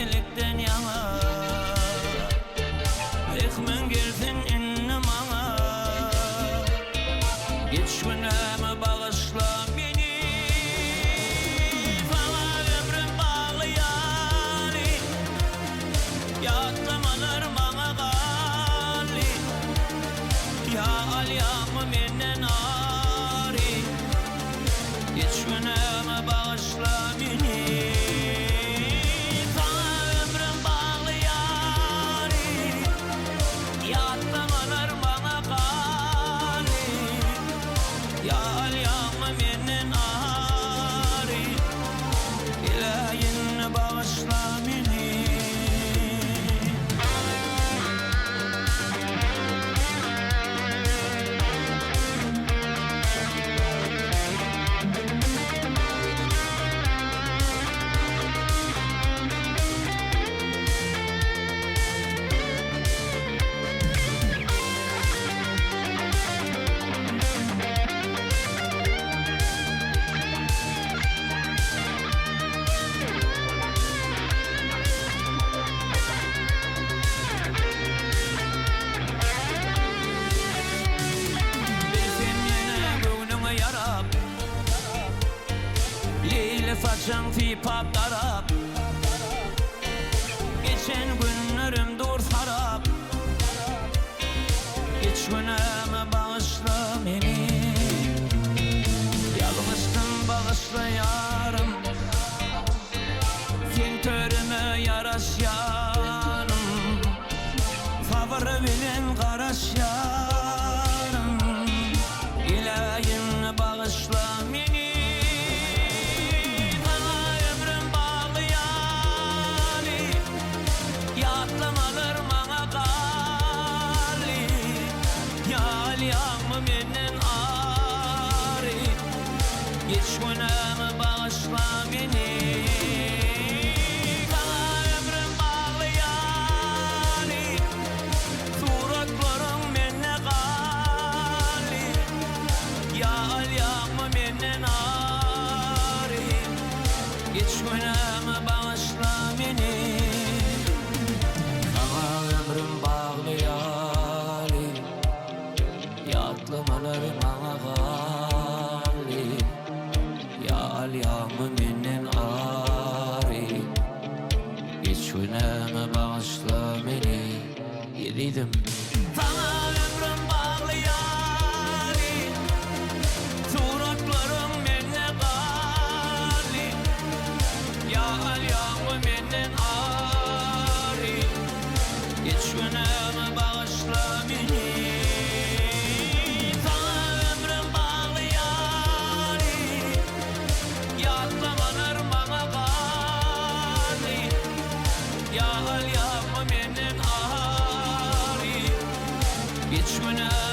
kelikten yana Ekmen gelsin inni mana Geç günemi bağışla beni Bana ömrüm bağlı yani Yatlamalar bana gali Ya alyamı menden ari Geç günemi bağışla beni Bağışla beni Saçın fipap darap Geçen günlerim dur harap Geç güneme bağışla beni Yalmıştım bağışla yarım Sen törüme yaraş yarım Favori bilen karaş yarım İlahin bağışla beni Menden ari Geç günemi bağışla beni Kana ömrüm bağlı yani Suratlarım menne gali Ya alyamı menden ari Geç günemi bağışla beni Kana ömrüm bağlı yani Yatlamalarım bana gali Ya alyamı menden ari Geç güneme bağışla beni Yediydim Sana ömrüm bağlı yani Suratlarım menne gali Ya alyamı menden ari Geç güneme bağışla beni Ya alyamı menden ari Geç günü